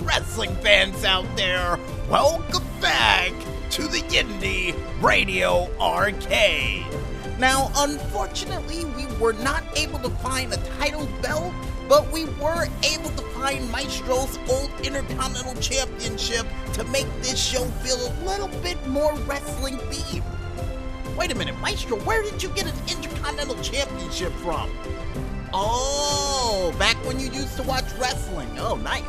wrestling fans out there? Welcome back to the Indy Radio Arcade. Now, unfortunately, we were not able to find a title belt, but we were able to find Maestro's old Intercontinental Championship to make this show feel a little bit more wrestling themed. Wait a minute, Maestro, where did you get an Intercontinental Championship from? Oh, back when you used to watch wrestling. Oh, nice.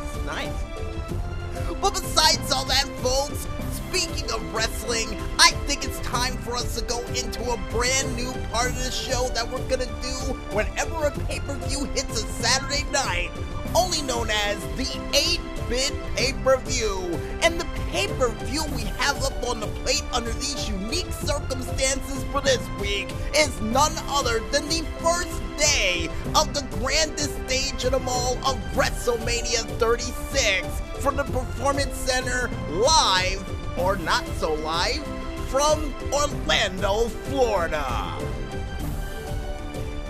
But besides all that, folks, speaking of wrestling, I think it's time for us to go into a brand new part of the show that we're gonna do whenever a pay-per-view hits a Saturday night, only known as the 8-Bit Pay-Per-View. And the pay-per-view we have up on the plate under these unique circumstances for this week is none other than the first day of the grandest stage of them all of WrestleMania 36 from the Performance Center live, or not so live, from Orlando, Florida.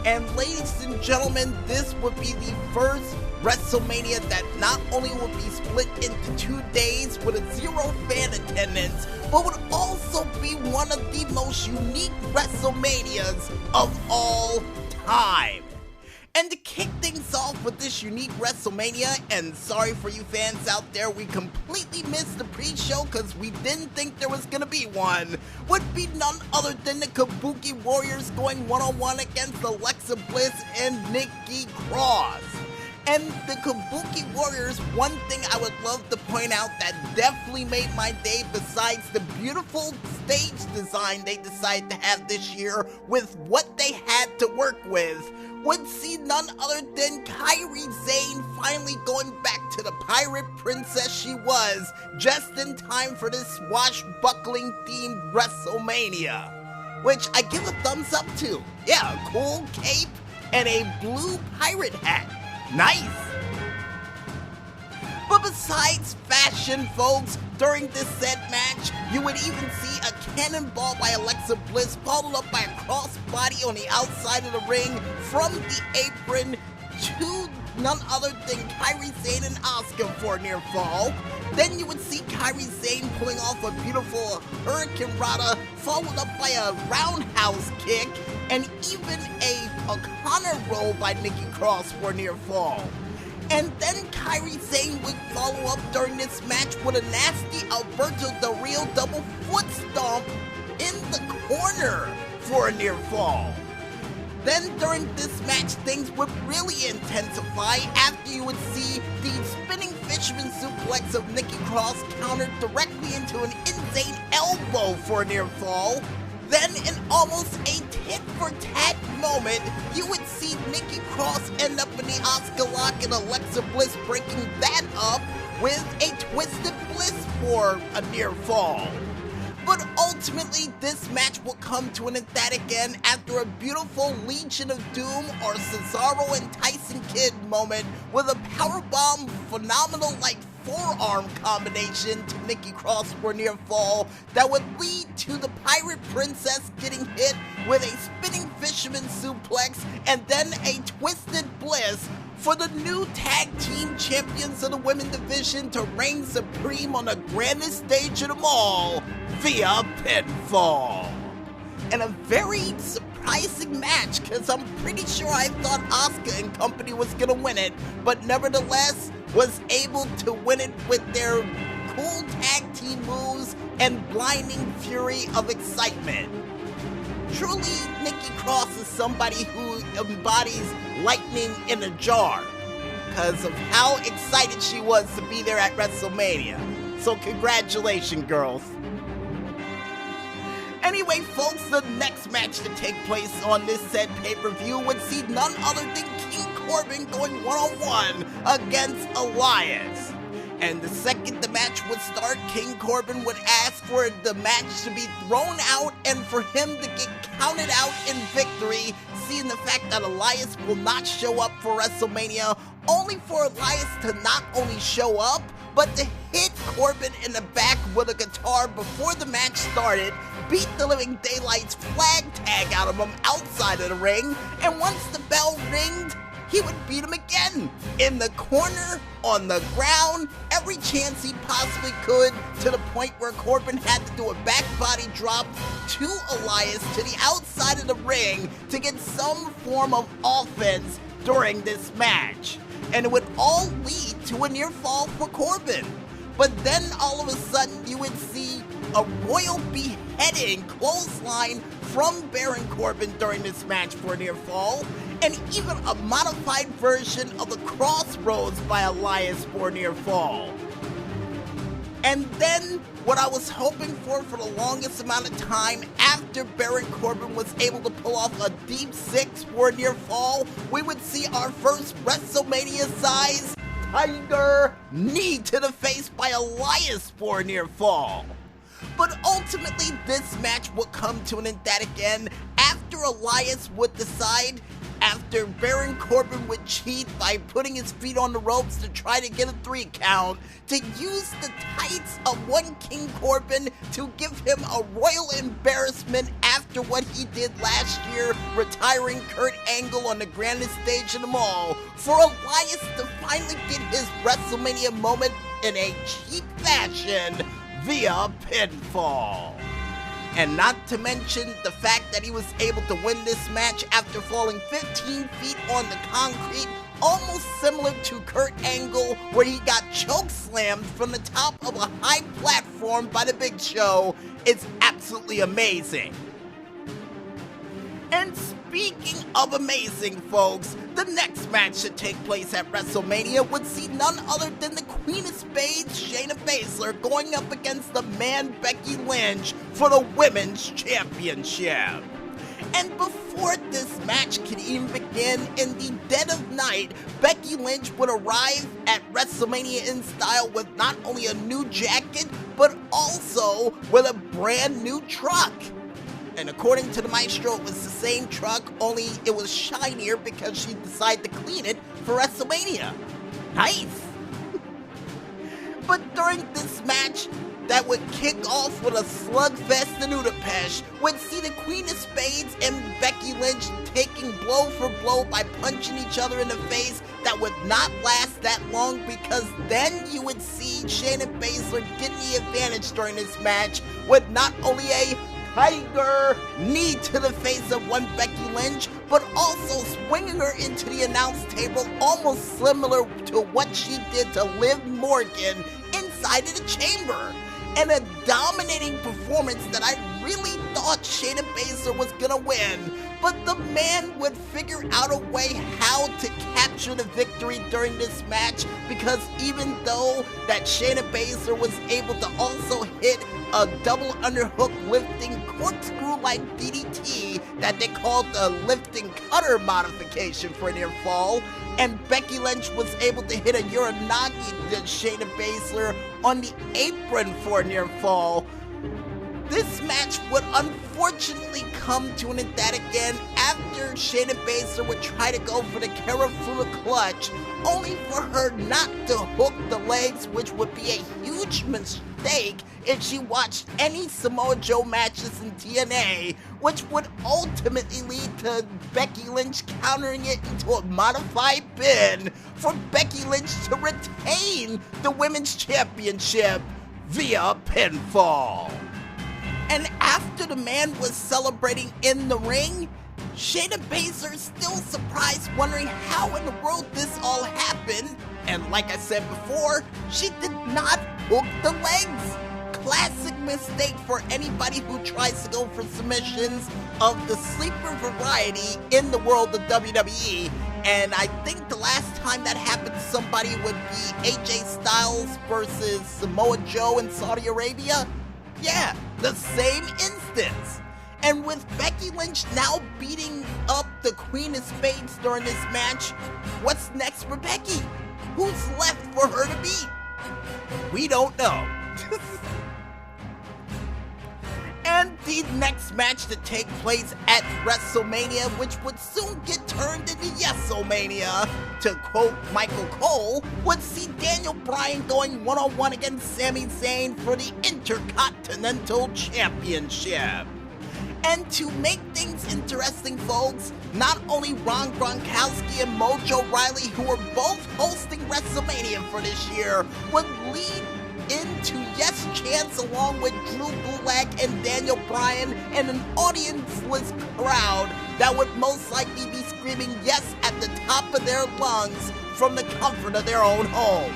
And ladies and gentlemen, this would be the first WrestleMania that not only would be split into 2 days with a 0 fan attendance, but would also be one of the most unique WrestleManias of all time. And to kick things off with this unique WrestleMania, and sorry for you fans out there, we completely missed the pre-show because we didn't think there was gonna be one, would be none other than the Kabuki Warriors going one-on-one against Alexa Bliss and Nikki Cross. And the Kabuki Warriors, one thing I would love to point out that definitely made my day, besides the beautiful stage design they decided to have this year with what they had to work with, would see none other than Kairi Sane finally going back to the pirate princess she was, just in time for this swashbuckling themed WrestleMania, which I give a thumbs up to. Yeah, a cool cape and a blue pirate hat. Nice! But besides fashion, folks, during this said match, you would even see a cannonball by Alexa Bliss followed up by a crossbody on the outside of the ring from the apron to none other than Kairi Sane and Asuka for a near fall. Then you would see Kairi Sane pulling off a beautiful Hurricane Rana followed up by a roundhouse kick and even a O'Connor roll by Nikki Cross for a near fall. And then Kairi Sane would follow up during this match with a nasty Alberto Del Rio double foot stomp in the corner for a near fall. Then during this match, things would really intensify after you would see the spinning fisherman suplex of Nikki Cross countered directly into an insane elbow for a near fall. Then, in almost a tit-for-tat moment, you would see Nikki Cross end up in the Asuka lock and Alexa Bliss breaking that up with a Twisted Bliss for a near fall. But ultimately, this match will come to an emphatic end after a beautiful Legion of Doom or Cesaro and Tyson Kidd moment with a powerbomb phenomenal like forearm combination to Nikki Cross for a near fall that would lead to the Pirate Princess getting hit with a spinning fisherman suplex and then a Twisted Bliss for the new tag team champions of the women's division to reign supreme on the grandest stage of them all via pinfall. And a very surprising match because I'm pretty sure I thought Asuka and company was gonna win it, but nevertheless was able to win it with their cool tag team moves and blinding fury of excitement. Truly, Nikki Cross is somebody who embodies lightning in a jar because of how excited she was to be there at WrestleMania. So congratulations, girls. Anyway, folks, the next match to take place on this said pay-per-view would see none other than King Corbin going one-on-one against Elias. And the second the match would start, King Corbin would ask for the match to be thrown out and for him to get counted out in victory, seeing the fact that Elias will not show up for WrestleMania, only for Elias to not only show up, but to hit Corbin in the back with a guitar before the match started, beat the living daylights flag tag out of him outside of the ring, and once the bell ringed, he would beat him again. In the corner, on the ground, every chance he possibly could, to the point where Corbin had to do a back body drop to Elias to the outside of the ring to get some form of offense during this match. And it would all lead to a near fall for Corbin. But then all of a sudden you would see a royal beheading clothesline from Baron Corbin during this match for a near fall, and even a modified version of the Crossroads by Elias for a near fall. And then, what I was hoping for the longest amount of time, after Baron Corbin was able to pull off a deep six for a near fall, we would see our first WrestleMania-size Tiger knee to the face by Elias for a near fall. But ultimately, this match would come to an emphatic end after Elias would decide, after Baron Corbin would cheat by putting his feet on the ropes to try to get a 3 count, to use the tights of one King Corbin to give him a royal embarrassment after what he did last year, retiring Kurt Angle on the grandest stage in them all, for Elias to finally get his WrestleMania moment in a cheap fashion via pinfall. And not to mention the fact that he was able to win this match after falling 15 feet on the concrete, almost similar to Kurt Angle, where he got chokeslammed from the top of a high platform by the Big Show, is absolutely amazing. And speaking of amazing, folks, the next match to take place at WrestleMania would see none other than the Queen of Spades, Shayna Baszler, going up against the man Becky Lynch for the Women's Championship. And before this match could even begin, in the dead of night, Becky Lynch would arrive at WrestleMania in style with not only a new jacket, but also with a brand new truck. And according to the Maestro, it was the same truck, only it was shinier because she decided to clean it for WrestleMania. Nice! But during this match, that would kick off with a slugfest in Budapest, would see the Queen of Spades and Becky Lynch taking blow for blow by punching each other in the face. That would not last that long, because then you would see Shayna Baszler getting the advantage during this match with not only a Tiger knee to the face of one Becky Lynch, but also swinging her into the announce table, almost similar to what she did to Liv Morgan inside of the chamber. And a dominating performance that I really thought Shayna Baszler was gonna win, but the man would figure out a way how to capture the victory during this match, because even though that Shayna Baszler was able to also hit a double underhook lifting corkscrew-like DDT that they called the lifting cutter modification for a near fall, and Becky Lynch was able to hit a Uranagi to Shayna Baszler on the apron for a near fall, this match would unfortunately come to an emphatic end after Shayna Baszler would try to go for the Karafuda clutch, only for her not to hook the legs, which would be a huge mistake if she watched any Samoa Joe matches in TNA, which would ultimately lead to Becky Lynch countering it into a modified pin for Becky Lynch to retain the Women's Championship via pinfall. And after the man was celebrating in the ring, Shayna Baszler still surprised, wondering how in the world this all happened. And like I said before, she did not hook the legs. Classic mistake for anybody who tries to go for submissions of the sleeper variety in the world of WWE. And I think the last time that happened to somebody would be AJ Styles versus Samoa Joe in Saudi Arabia. Yeah, the same instance. And with Becky Lynch now beating up the Queen of Spades during this match, what's next for Becky? Who's left for her to beat? We don't know. And the next match to take place at WrestleMania, which would soon get turned into Yes-O-Mania, to quote Michael Cole, would see Daniel Bryan going one-on-one against Sami Zayn for the Intercontinental Championship. And to make things interesting, folks, not only Ron Gronkowski and Mojo Riley, who are both hosting WrestleMania for this year, would lead into Yes Chance along with Drew Gulak and Daniel Bryan and an audience-less crowd that would most likely be screaming yes at the top of their lungs from the comfort of their own homes.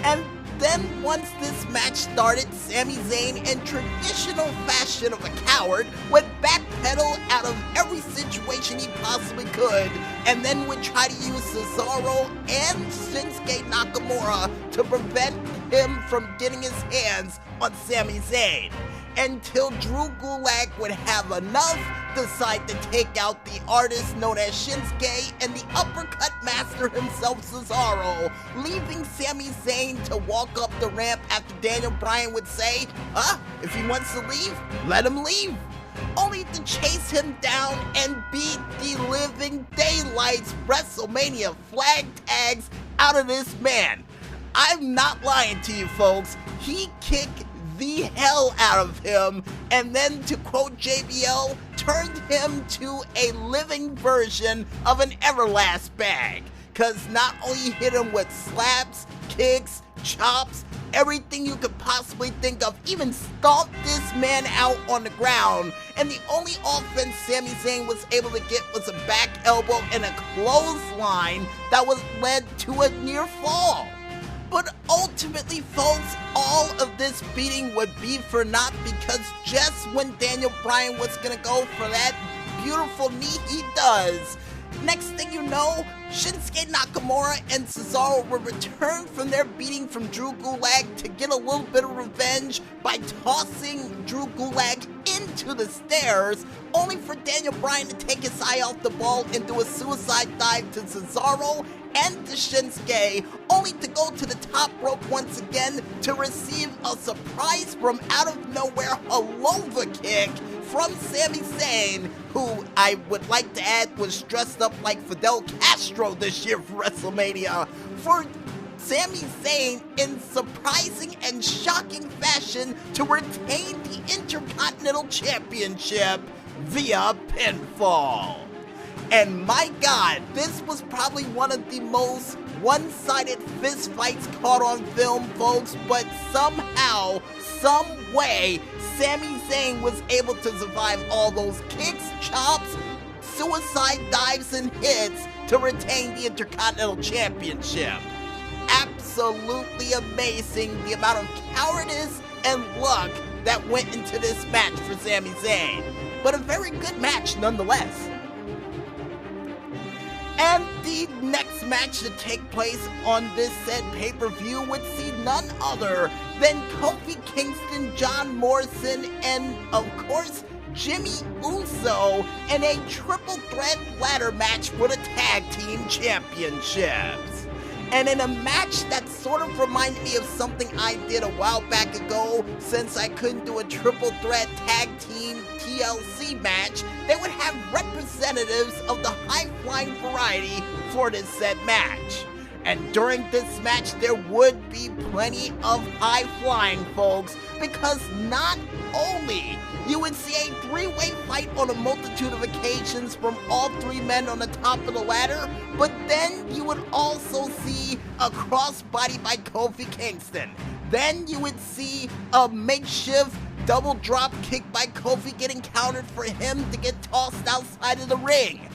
And then once this match started, Sami Zayn, in traditional fashion of a coward, would backpedal out of every situation he possibly could, and then would try to use Cesaro and Shinsuke Nakamura to prevent him from getting his hands on Sami Zayn, until Drew Gulak would have enough, decide to take out the artist known as Shinsuke and the uppercut master himself, Cesaro, leaving Sami Zayn to walk up the ramp after Daniel Bryan would say, if he wants to leave, let him leave, only to chase him down and beat the living daylights WrestleMania flag tags out of this man. I'm not lying to you, folks. He kicked the hell out of him, and then, to quote JBL, turned him to a living version of an Everlast bag. Cause not only hit him with slaps, kicks, chops, everything you could possibly think of, even stomped this man out on the ground, and the only offense Sami Zayn was able to get was a back elbow and a clothesline that was led to a near fall. But ultimately, folks, all of this beating would be for naught, because just when Daniel Bryan was gonna go for that beautiful knee, he does. Next thing you know, Shinsuke Nakamura and Cesaro would return from their beating from Drew Gulak to get a little bit of revenge by tossing Drew Gulak into the stairs, only for Daniel Bryan to take his eye off the ball and do a suicide dive to Cesaro and to Shinsuke, only to go to the top rope once again to receive a surprise from out of nowhere Helova kick from Sami Zayn, who I would like to add was dressed up like Fidel Castro this year for WrestleMania, for Sami Zayn in surprising and shocking fashion to retain the Intercontinental Championship via pinfall. And my God, this was probably one of the most one-sided fistfights caught on film, folks, but somehow, some way, Sami Zayn was able to survive all those kicks, chops, suicide dives, and hits to retain the Intercontinental Championship. Absolutely amazing the amount of cowardice and luck that went into this match for Sami Zayn, but a very good match nonetheless. And the next match to take place on this said pay-per-view would see none other than Kofi Kingston, John Morrison, and of course Jimmy Uso in a triple threat ladder match for the tag team championships. And in a match that sort of reminded me of something I did a while back ago, since I couldn't do a triple threat tag team TLC match, they would have representatives of the high-flying variety for this said match. And during this match, there would be plenty of high-flying, folks, because not only you would see a three-way fight on a multitude of occasions from all three men on the top of the ladder, but then you would also see a crossbody by Kofi Kingston. Then you would see a makeshift double drop kick by Kofi getting countered for him to get tossed outside of the ring.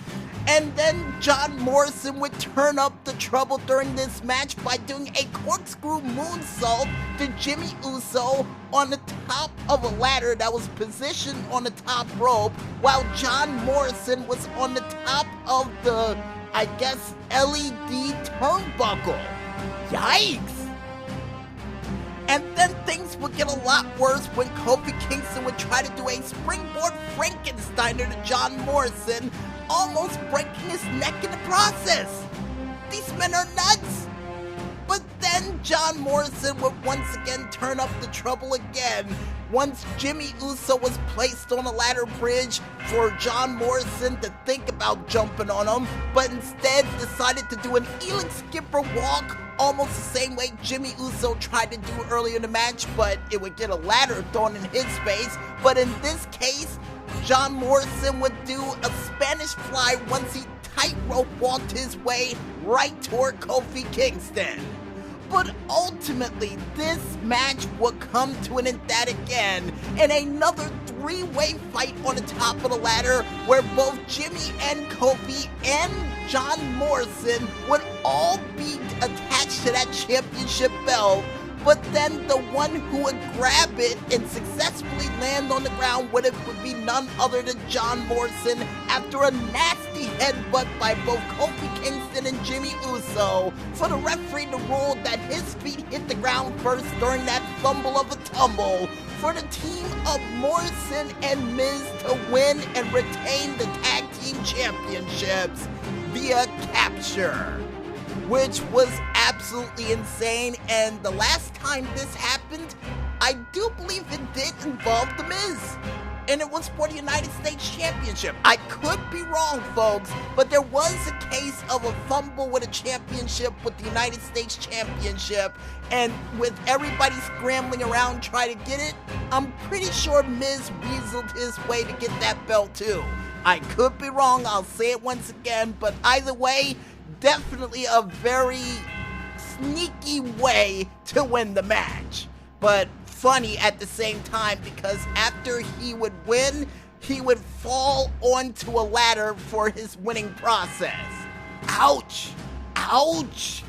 And then John Morrison would turn up the trouble during this match by doing a corkscrew moonsault to Jimmy Uso on the top of a ladder that was positioned on the top rope, while John Morrison was on the top of the, I guess, LED turnbuckle. Yikes! And then things would get a lot worse when Kofi Kingston would try to do a springboard Frankensteiner to John Morrison, almost breaking his neck in the process. These men are nuts. But then John Morrison would once again turn up the trouble again, once Jimmy Uso was placed on a ladder bridge for John Morrison to think about jumping on him, but instead decided to do an Elix skipper walk, almost the same way Jimmy Uso tried to do earlier in the match, but it would get a ladder thrown in his face. But in this case, John Morrison would do a Spanish fly once he tightrope walked his way right toward Kofi Kingston. But ultimately, this match would come to an end that again in another three-way fight on the top of the ladder where both Jimmy and Kofi and John Morrison would all be attached to that championship belt. But then the one who would grab it and successfully land on the ground would be none other than John Morrison after a nasty headbutt by both Kofi Kingston and Jimmy Uso, for the referee to rule that his feet hit the ground first during that fumble of a tumble, for the team of Morrison and Miz to win and retain the tag team championships via capture, which was absolutely insane. And the last time this happened, I do believe it did involve The Miz, and it was for the United States Championship. I could be wrong, folks, but there was a case of a fumble with a championship with the United States Championship, and with everybody scrambling around trying to get it, I'm pretty sure Miz weaseled his way to get that belt too. I could be wrong, I'll say it once again, but either way, definitely a very sneaky way to win the match. But funny at the same time, because after he would win, he would fall onto a ladder for his winning process. Ouch! Ouch!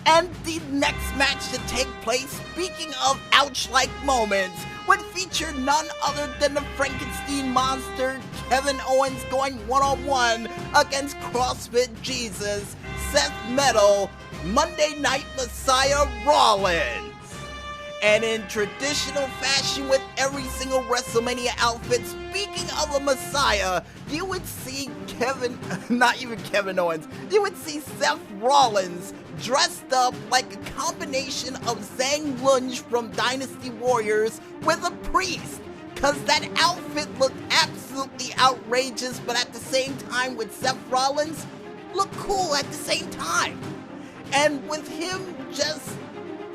And the next match to take place, speaking of ouch-like moments, would feature none other than the Frankenstein monster, Kevin Owens, going one-on-one against CrossFit Jesus, Seth Metal, Monday Night Messiah Rollins. And in traditional fashion with every single WrestleMania outfit, speaking of a Messiah, you would see not even Kevin Owens, you would see Seth Rollins dressed up like a combination of Zhang Lunge from Dynasty Warriors with a priest, cause that outfit looked absolutely outrageous, but at the same time with Seth Rollins, looked cool at the same time. And with him just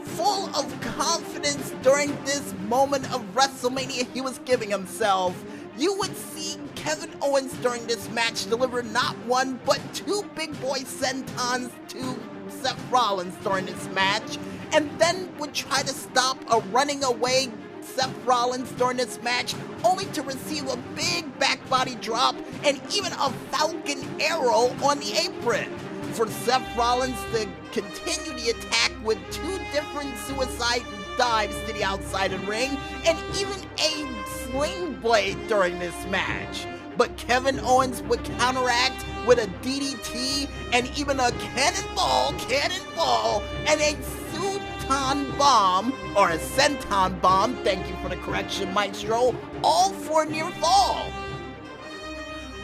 full of confidence during this moment of WrestleMania he was giving himself, you would see Kevin Owens during this match deliver not one, but two big boy sentons to Seth Rollins during this match, and then would try to stop a running away Seth Rollins during this match, only to receive a big back body drop and even a Falcon Arrow on the apron, for Seth Rollins to continue the attack with two different suicide dives to the outside of the ring, and even a sling blade during this match. But Kevin Owens would counteract with a DDT and even a cannonball, and a Senton bomb, or a Senton bomb, thank you for the correction, Maestro, all for a near fall.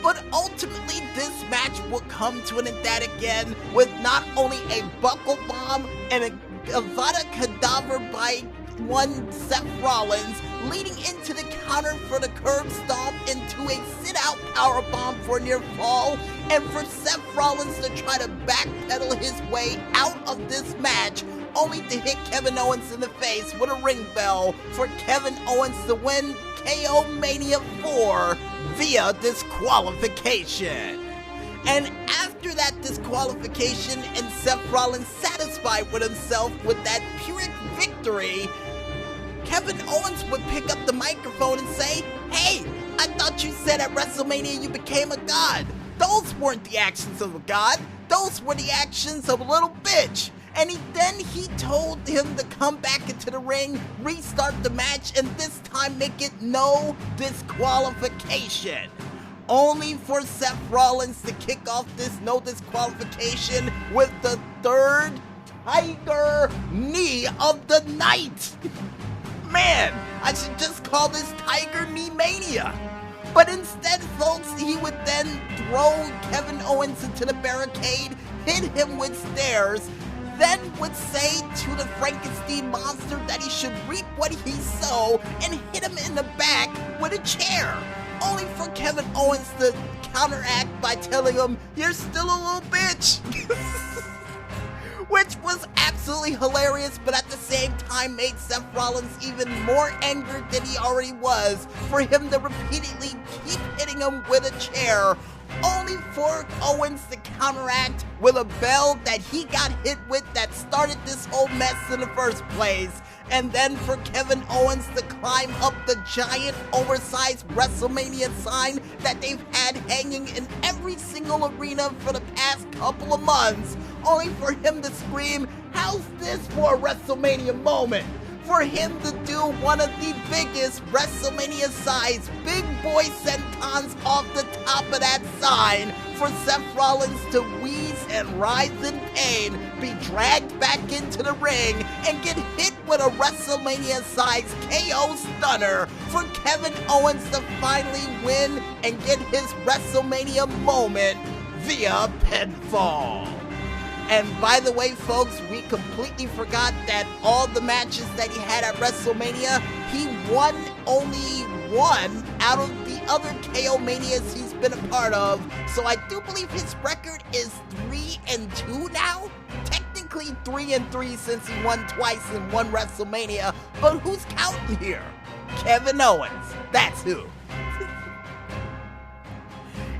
But ultimately, this match would come to an end that again with not only a buckle bomb and a Avada Kedavra by one Seth Rollins, leading into the counter for the curb stomp into a sit-out powerbomb for a near fall, and for Seth Rollins to try to backpedal his way out of this match, only to hit Kevin Owens in the face with a ring bell for Kevin Owens to win KO Mania 4 via disqualification. And after that disqualification and Seth Rollins satisfied with himself with that Pyrrhic victory, Kevin Owens would pick up the microphone and say, "Hey, I thought you said at WrestleMania you became a god. Those weren't the actions of a god. Those were the actions of a little bitch." And he told him to come back into the ring, restart the match, and this time make it no disqualification. Only for Seth Rollins to kick off this no disqualification with the third Tiger Knee of the night. Man, I should just call this Tiger Knee Mania. But instead, folks, he would then throw Kevin Owens into the barricade, hit him with stairs, then would say to the Frankenstein monster that he should reap what he sowed and hit him in the back with a chair, only for Kevin Owens to counteract by telling him, "You're still a little bitch." Which was absolutely hilarious, but at the same time made Seth Rollins even more angered than he already was for him to repeatedly keep hitting him with a chair, only for Owens to counteract with a bell that he got hit with that started this whole mess in the first place. And then for Kevin Owens to climb up the giant oversized WrestleMania sign that they've had hanging in every single arena for the past couple of months, only for him to scream, "How's this for a WrestleMania moment?" For him to do one of the biggest WrestleMania-sized big boy sentons off the top of that sign, for Seth Rollins to wheeze and writhe in pain, be dragged back into the ring, and get hit with a WrestleMania-sized KO stunner, for Kevin Owens to finally win and get his WrestleMania moment via pinfall. And by the way, folks, we completely forgot that all the matches that he had at WrestleMania, he won only one out of the other KO Manias he's been a part of. So I do believe his record is 3-2 now. Technically 3-3 since he won twice in one WrestleMania. But who's counting here? Kevin Owens. That's who.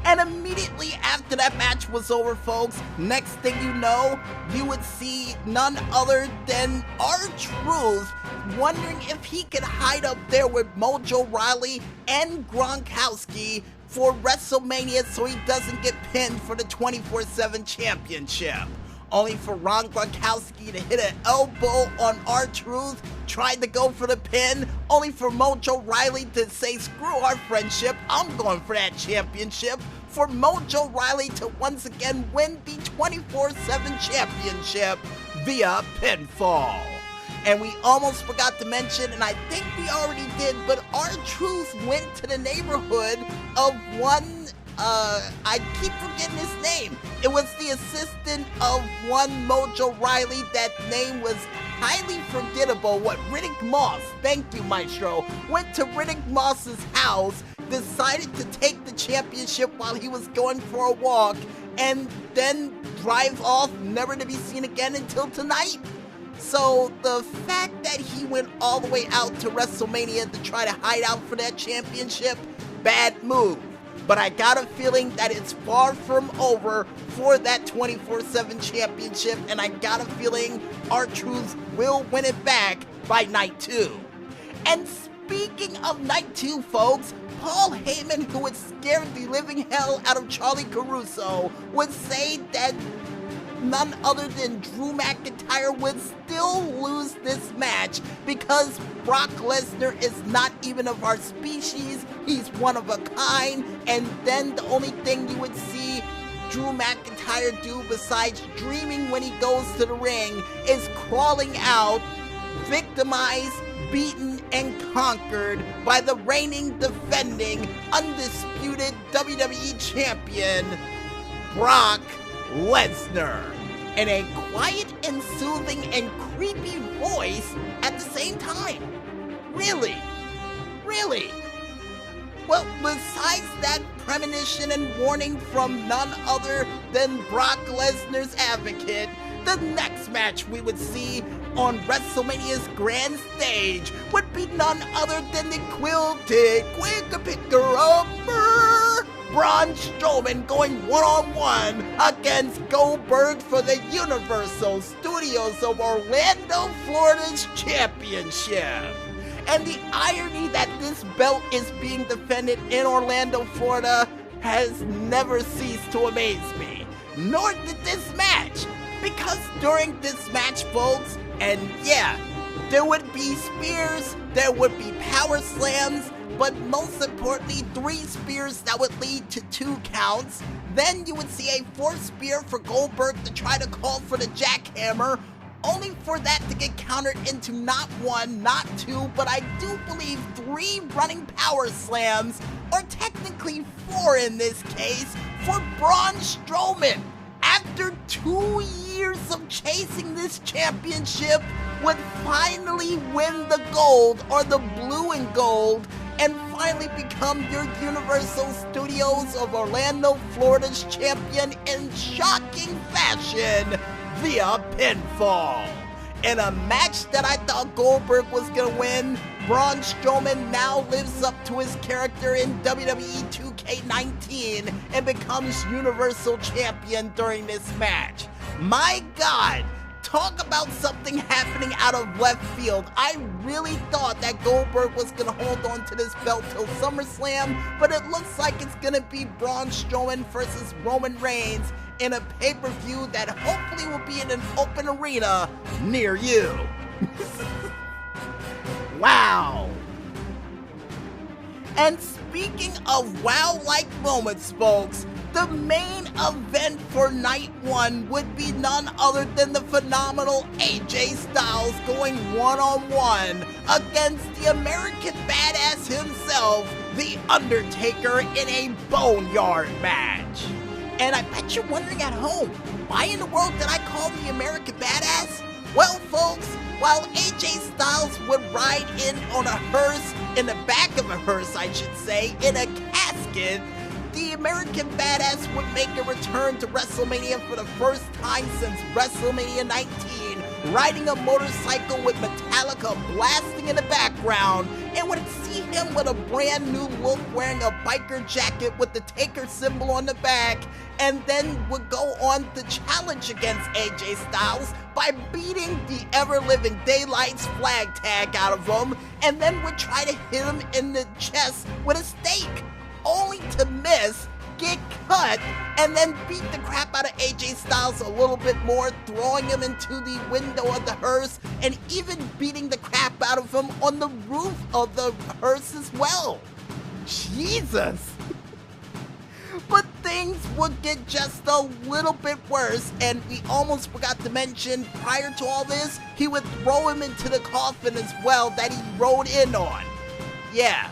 And immediately after that match was over, folks, next thing you know, you would see none other than R-Truth wondering if he could hide up there with Mojo Rawley and Gronkowski for WrestleMania so he doesn't get pinned for the 24/7 championship. Only for Ron Gronkowski to hit an elbow on R-Truth, tried to go for the pin, only for Mojo Rawley to say, "Screw our friendship, I'm going for that championship," for Mojo Rawley to once again win the 24/7 championship via pinfall. And we almost forgot to mention, and I think we already did, but R-Truth went to the neighborhood of one, I keep forgetting his name. It was the assistant of one Mojo Rawley. That name was highly forgettable. Riddick Moss. Thank you, Maestro. Went to Riddick Moss's house, decided to take the championship while he was going for a walk, and then drive off, never to be seen again until tonight. So the fact that he went all the way out to WrestleMania to try to hide out for that championship, bad move. But I got a feeling that it's far from over for that 24/7 championship, and I got a feeling R-Truth will win it back by night 2. And speaking of night 2, folks, Paul Heyman, who would scare the living hell out of Charlie Caruso, would say that none other than Drew McIntyre would still lose this match because Brock Lesnar is not even of our species, he's one of a kind, and then the only thing you would see Drew McIntyre do besides dreaming when he goes to the ring is crawling out, victimized, beaten, and conquered by the reigning, defending, undisputed WWE Champion, Brock Lesnar, in a quiet and soothing and creepy voice at the same time. Really? Well, besides that premonition and warning from none other than Brock Lesnar's advocate, the next match we would see on WrestleMania's grand stage would be none other than the quilted quick-picker-upper Braun Strowman going one-on-one against Goldberg for the Universal Studios of Orlando, Florida's championship. And the irony that this belt is being defended in Orlando, Florida has never ceased to amaze me. Nor did this match. Because during this match, folks, and yeah, there would be spears, there would be power slams, but most importantly, 3 spears that would lead to 2 counts. Then you would see a 4th spear for Goldberg to try to call for the jackhammer, only for that to get countered into not 1, not 2, but I do believe 3 running power slams, or technically 4 in this case, for Braun Strowman. After 2 years years of chasing this championship, would finally win the gold, or the blue and gold, and finally become your Universal Studios of Orlando, Florida's champion in shocking fashion via pinfall. In a match that I thought Goldberg was going to win, Braun Strowman now lives up to his character in WWE 2K19 and becomes Universal Champion during this match. My God, talk about something happening out of left field. I really thought that Goldberg was going to hold on to this belt till SummerSlam, but it looks like it's going to be Braun Strowman versus Roman Reigns in a pay-per-view that hopefully will be in an open arena near you. Wow. And speaking of wow-like moments, folks, the main event for night one would be none other than the phenomenal AJ Styles going one-on-one against the American Badass himself, The Undertaker, in a boneyard match. And I bet you're wondering at home, why in the world did I call him the American Badass? Well, folks, while AJ Styles would ride in on a hearse, in the back of a hearse, I should say, in a casket, the American Badass would make a return to WrestleMania for the first time since WrestleMania 19, riding a motorcycle with Metallica blasting in the background, and would see him with a brand new look wearing a biker jacket with the Taker symbol on the back, and then would go on to challenge against AJ Styles by beating the ever-living Daylight's flag tag out of him, and then would try to hit him in the chest with a stake, only to miss, get cut, and then beat the crap out of AJ Styles a little bit more, throwing him into the window of the hearse, and even beating the crap out of him on the roof of the hearse as well. Jesus! But things would get just a little bit worse, and we almost forgot to mention, prior to all this, he would throw him into the coffin as well that he rode in on. Yeah.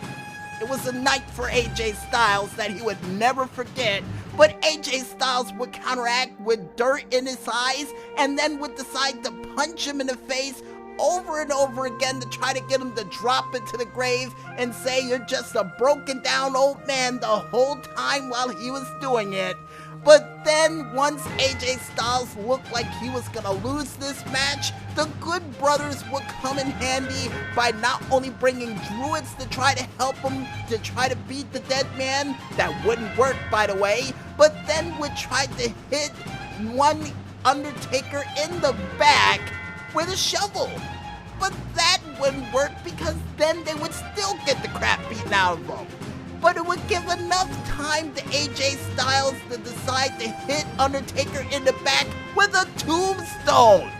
It was a night for AJ Styles that he would never forget, but AJ Styles would counteract with dirt in his eyes and then would decide to punch him in the face over and over again to try to get him to drop into the grave and say you're just a broken down old man the whole time while he was doing it. But then, once AJ Styles looked like he was gonna lose this match, the Good Brothers would come in handy by not only bringing druids to try to help him to try to beat the dead man, that wouldn't work by the way, but then would try to hit one Undertaker in the back with a shovel. But that wouldn't work because then they would still get the crap beaten out of them. But it would give enough time to AJ Styles to decide to hit Undertaker in the back with a tombstone.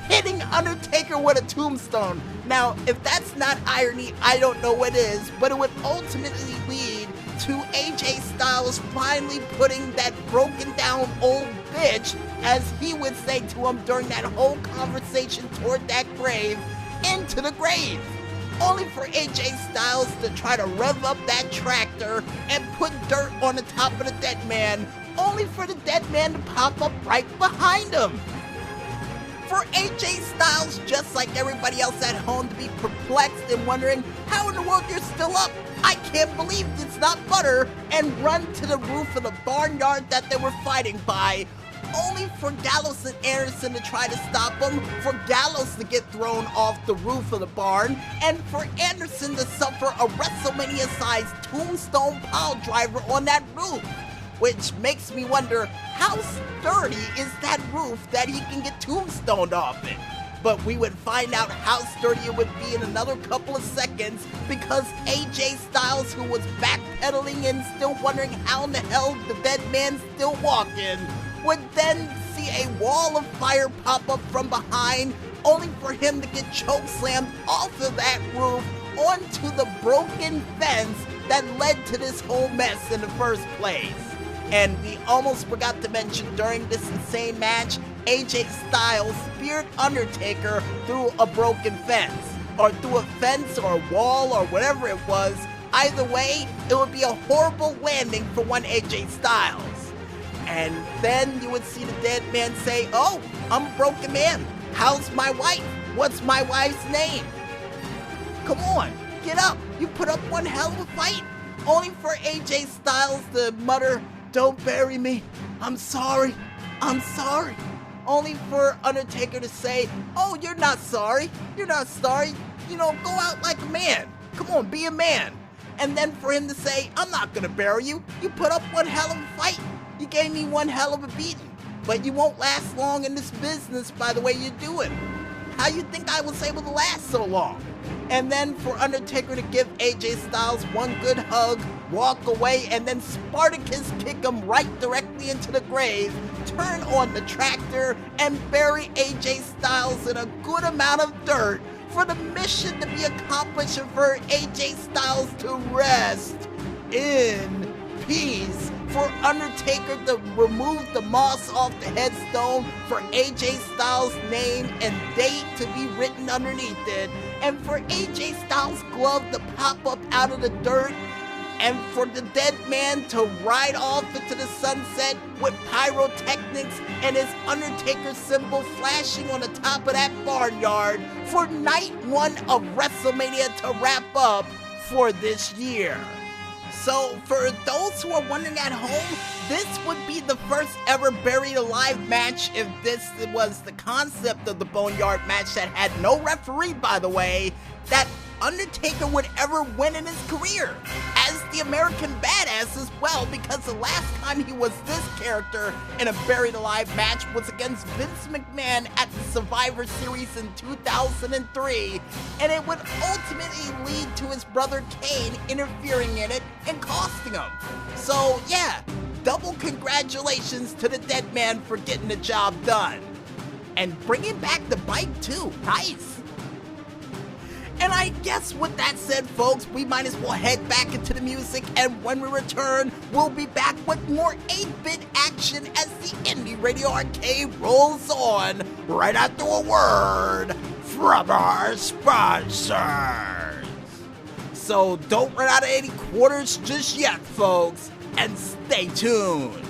Hitting Undertaker with a tombstone. Now, if that's not irony, I don't know what is, but it would ultimately lead to AJ Styles finally putting that broken down old bitch, as he would say to him during that whole conversation toward that grave, into the grave. Only for AJ Styles to try to rev up that tractor and put dirt on the top of the dead man, only for the dead man to pop up right behind him. For AJ Styles, just like everybody else at home, to be perplexed and wondering how in the world you're still up, I can't believe it's not butter, and run to the roof of the barnyard that they were fighting by, only for Gallows and Anderson to try to stop him, for Gallows to get thrown off the roof of the barn, and for Anderson to suffer a WrestleMania-sized tombstone pile driver on that roof. Which makes me wonder, how sturdy is that roof that he can get tombstoned off it? But we would find out how sturdy it would be in another couple of seconds, because AJ Styles, who was backpedaling and still wondering how in the hell the dead man's still walking, would then see a wall of fire pop up from behind, only for him to get chokeslammed off of that roof onto the broken fence that led to this whole mess in the first place. And we almost forgot to mention, during this insane match, AJ Styles speared Undertaker through a broken fence, or through a fence or a wall or whatever it was. Either way, it would be a horrible landing for one AJ Styles. And then you would see the dead man say, "Oh, I'm a broken man. How's my wife? What's my wife's name?" Come on, get up. You put up one hell of a fight. Only for AJ Styles to mutter, "Don't bury me. I'm sorry. I'm sorry." Only for Undertaker to say, "Oh, you're not sorry. You're not sorry. Go out like a man. Come on, be a man." And then for him to say, "I'm not gonna bury you. You put up one hell of a fight. You gave me one hell of a beating. But you won't last long in this business by the way you're doing. How you think I was able to last so long?" And then for Undertaker to give AJ Styles one good hug, walk away, and then Spartacus kick him right directly into the grave, turn on the tractor, and bury AJ Styles in a good amount of dirt for the mission to be accomplished and for AJ Styles to rest in peace. For Undertaker to remove the moss off the headstone, for AJ Styles' name and date to be written underneath it, and for AJ Styles' glove to pop up out of the dirt, and for the dead man to ride off into the sunset with pyrotechnics and his Undertaker symbol flashing on the top of that barnyard, for night 1 of WrestleMania to wrap up for this year. So, for those who are wondering at home, this would be the first ever Buried Alive match if this was the concept of the Boneyard match that had no referee, by the way, that Undertaker would ever win in his career as the American Badass as well, because the last time he was this character in a Buried Alive match was against Vince McMahon at the Survivor Series in 2003, and it would ultimately lead to his brother Kane interfering in it and costing him. So yeah, double congratulations to the dead man for getting the job done. And bringing back the bike too, nice. And I guess with that said, folks, we might as well head back into the music, and when we return, we'll be back with more 8-bit action as the Indie Radio Arcade rolls on, right after a word from our sponsors. So don't run out of any quarters just yet, folks, and stay tuned.